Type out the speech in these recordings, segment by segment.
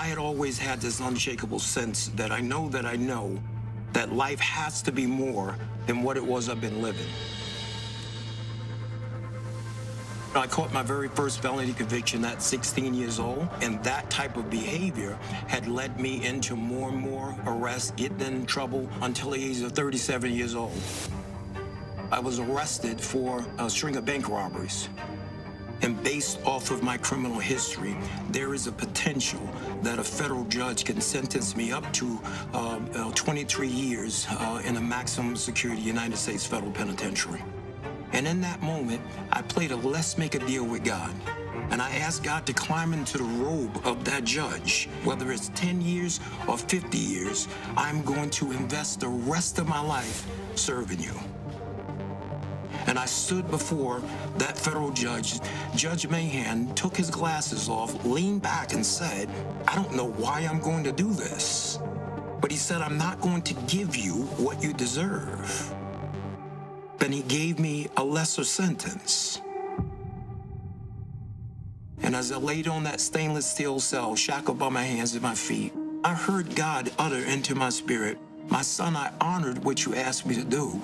had always had this unshakable sense that I know that life has to be more than what it was I've been living. I caught my very first felony conviction at 16 years old, and that type of behavior had led me into more and more arrests, getting in trouble until the age of 37 years old. I was arrested for a string of bank robberies. And based off of my criminal history, there is a potential that a federal judge can sentence me up to 23 years in a maximum security United States federal penitentiary. And in that moment, I played a let's make a deal with God. And I asked God to climb into the robe of that judge. Whether it's 10 years or 50 years, I'm going to invest the rest of my life serving you. And I stood before that federal judge. Judge Mahan took his glasses off, leaned back and said, I don't know why I'm going to do this. But he said, I'm not going to give you what you deserve. Then he gave me a lesser sentence. And as I laid on that stainless steel cell, shackled by my hands and my feet, I heard God utter into my spirit, my son, I honored what you asked me to do.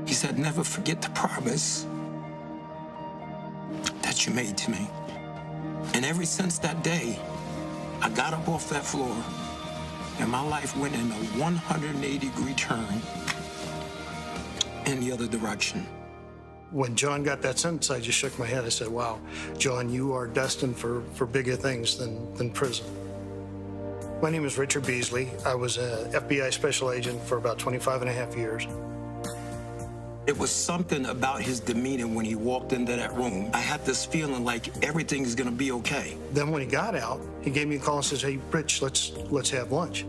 He said, never forget the promise that you made to me. And ever since that day, I got up off that floor and my life went in a 180-degree turn in the other direction. When John got that sentence, I just shook my head. I said, wow, John, you are destined for bigger things than prison. My name is Richard Beasley. I was an FBI special agent for about 25 and a half years. It was something about his demeanor when he walked into that room. I had this feeling like everything is going to be okay. Then when he got out, he gave me a call and says, hey, Rich, let's have lunch.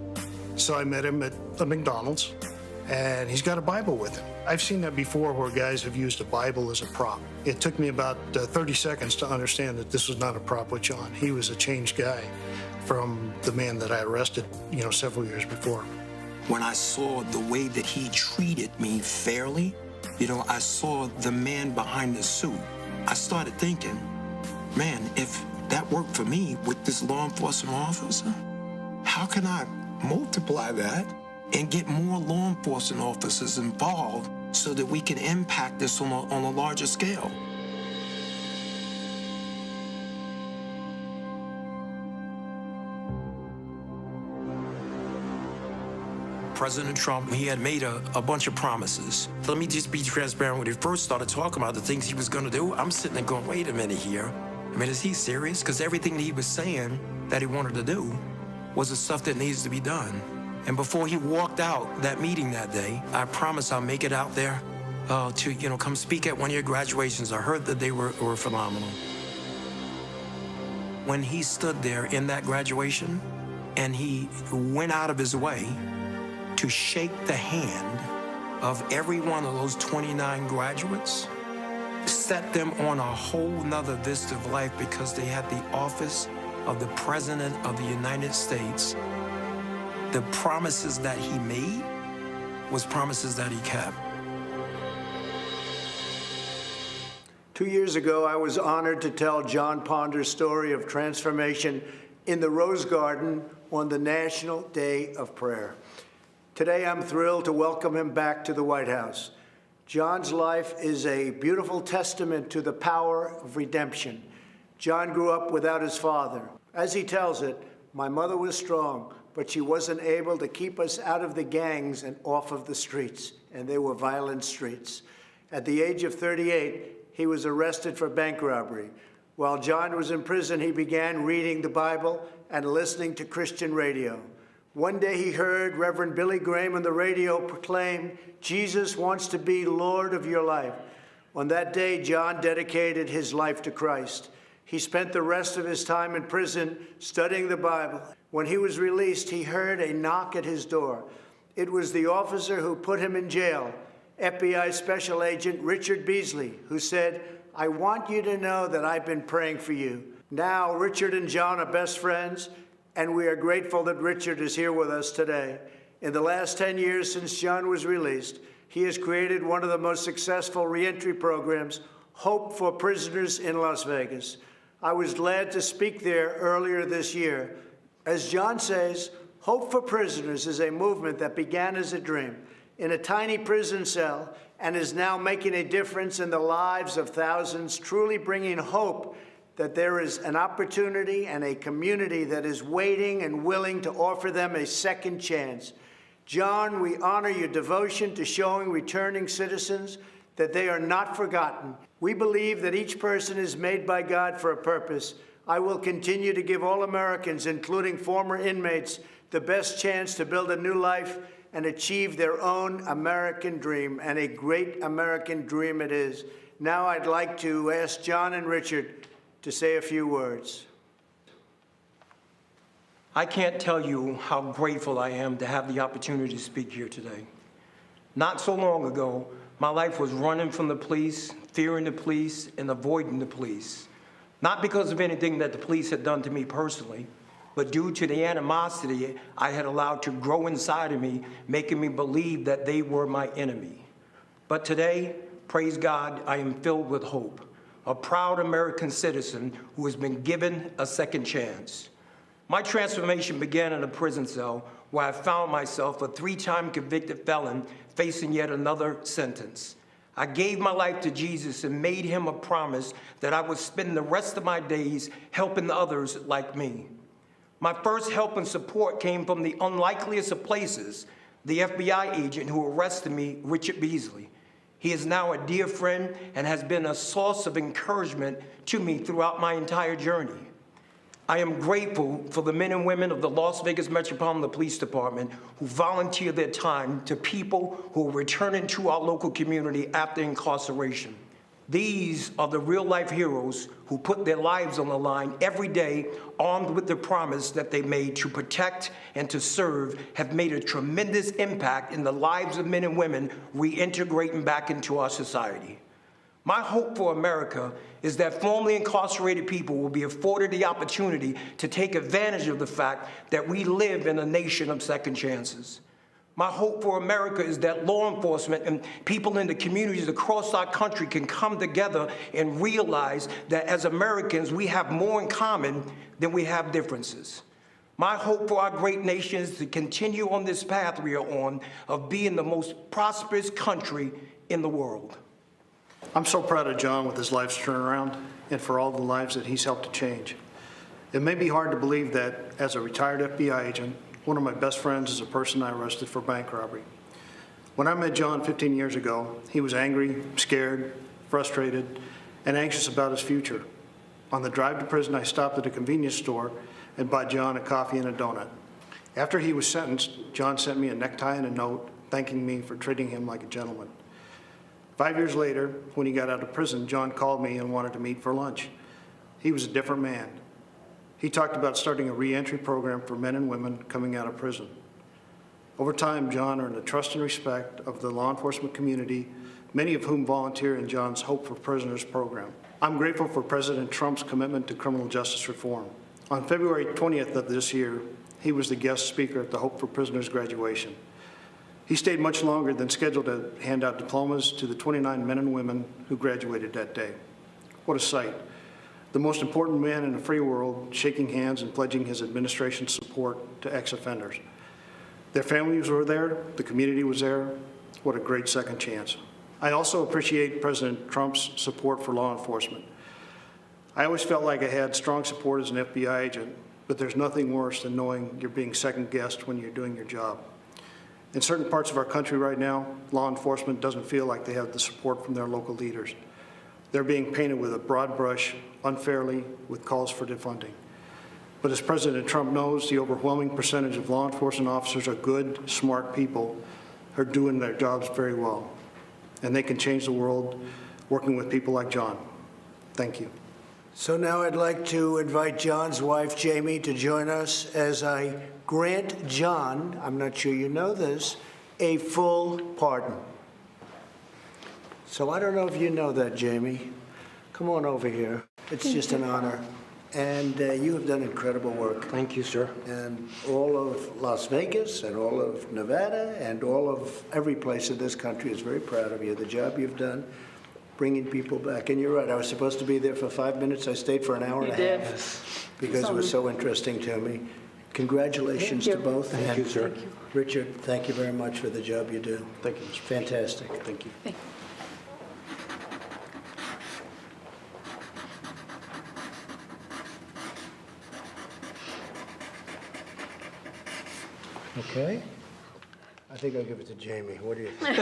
So I met him at the McDonald's, and he's got a Bible with him. I've seen that before where guys have used a Bible as a prop. It took me about 30 seconds to understand that this was not a prop with John. He was a changed guy from the man that I arrested, several years before. When I saw the way that he treated me fairly, I saw the man behind the suit. I started thinking, man, if that worked for me with this law enforcement officer, how can I multiply that and get more law enforcement officers involved so that we can impact this on a larger scale? President Trump, he had made a bunch of promises. Let me just be transparent. When he first started talking about the things he was going to do, I'm sitting there going, wait a minute here. I mean, is he serious? Because everything that he was saying that he wanted to do was the stuff that needs to be done. And before he walked out that meeting that day, I promised I'll make it out there to, come speak at one of your graduations. I heard that they were phenomenal. When he stood there in that graduation and he went out of his way to shake the hand of every one of those 29 graduates, set them on a whole nother vista of life because they had the office of the President of the United States. The promises that he made was promises that he kept. 2 years ago, I was honored to tell John Ponder's story of transformation in the Rose Garden on the National Day of Prayer. Today, I'm thrilled to welcome him back to the White House. John's life is a beautiful testament to the power of redemption. John grew up without his father. As he tells it, my mother was strong, but she wasn't able to keep us out of the gangs and off of the streets, and they were violent streets. At the age of 38, he was arrested for bank robbery. While John was in prison, he began reading the Bible and listening to Christian radio. One day he heard Reverend Billy Graham on the radio proclaim, Jesus wants to be Lord of your life. On that day, John dedicated his life to Christ. He spent the rest of his time in prison studying the Bible. When he was released, he heard a knock at his door. It was the officer who put him in jail, FBI Special Agent Richard Beasley, who said, I want you to know that I've been praying for you. Now, Richard and John are best friends, and we are grateful that Richard is here with us today. In the last 10 years since John was released, he has created one of the most successful reentry programs, Hope for Prisoners in Las Vegas. I was glad to speak there earlier this year. As John says, Hope for Prisoners is a movement that began as a dream in a tiny prison cell and is now making a difference in the lives of thousands, truly bringing hope that there is an opportunity and a community that is waiting and willing to offer them a second chance. John, we honor your devotion to showing returning citizens that they are not forgotten. We believe that each person is made by God for a purpose. I will continue to give all Americans, including former inmates, the best chance to build a new life and achieve their own American dream, and a great American dream it is. Now I'd like to ask John and Richard to say a few words. I can't tell you how grateful I am to have the opportunity to speak here today. Not so long ago, my life was running from the police, fearing the police, and avoiding the police. Not because of anything that the police had done to me personally, but due to the animosity I had allowed to grow inside of me, making me believe that they were my enemy. But today, praise God, I am filled with hope, a proud American citizen who has been given a second chance. My transformation began in a prison cell where I found myself a 3-time convicted felon facing yet another sentence. I gave my life to Jesus and made him a promise that I would spend the rest of my days helping others like me. My first help and support came from the unlikeliest of places, the FBI agent who arrested me, Richard Beasley. He is now a dear friend and has been a source of encouragement to me throughout my entire journey. I am grateful for the men and women of the Las Vegas Metropolitan Police Department who volunteer their time to people who are returning to our local community after incarceration. These are the real-life heroes who put their lives on the line every day, armed with the promise that they made to protect and to serve, have made a tremendous impact in the lives of men and women reintegrating back into our society. My hope for America is that formerly incarcerated people will be afforded the opportunity to take advantage of the fact that we live in a nation of second chances. My hope for America is that law enforcement and people in the communities across our country can come together and realize that as Americans, we have more in common than we have differences. My hope for our great nation is to continue on this path we are on of being the most prosperous country in the world. I'm so proud of John with his life's turnaround and for all the lives that he's helped to change. It may be hard to believe that as a retired FBI agent, one of my best friends is a person I arrested for bank robbery. When I met John 15 years ago, he was angry, scared, frustrated, and anxious about his future. On the drive to prison, I stopped at a convenience store and bought John a coffee and a donut. After he was sentenced, John sent me a necktie and a note thanking me for treating him like a gentleman. 5 years later, when he got out of prison, John called me and wanted to meet for lunch. He was a different man. He talked about starting a reentry program for men and women coming out of prison. Over time, John earned the trust and respect of the law enforcement community, many of whom volunteer in John's Hope for Prisoners program. I'm grateful for President Trump's commitment to criminal justice reform. On February 20th of this year, he was the guest speaker at the Hope for Prisoners graduation. He stayed much longer than scheduled to hand out diplomas to the 29 men and women who graduated that day. What a sight. The most important man in the free world shaking hands and pledging his administration's support to ex-offenders. Their families were there, the community was there. What a great second chance. I also appreciate President Trump's support for law enforcement. I always felt like I had strong support as an FBI agent, but there's nothing worse than knowing you're being second-guessed when you're doing your job. In certain parts of our country right now, law enforcement doesn't feel like they have the support from their local leaders. They're being painted with a broad brush, unfairly, with calls for defunding. But as President Trump knows, the overwhelming percentage of law enforcement officers are good, smart people who are doing their jobs very well. And they can change the world working with people like John. Thank you. So now I'd like to invite John's wife, Jamie, to join us as I grant John, I'm not sure you know this, a full pardon. So I don't know if you know that, Jamie. Come on over here. It's just an honor. And you have done incredible work. Thank you, sir. And all of Las Vegas and all of Nevada and all of every place in this country is very proud of you, the job you've done. bringing people back. And you're right, I was supposed to be there for 5 minutes. I stayed for an hour and a half because it was so interesting to me. Congratulations to both. Thank you, sir. Richard, thank you very much for the job you do. Thank you. It's fantastic. Thank you. Okay. I think I'll give it to Jamie. What do you think?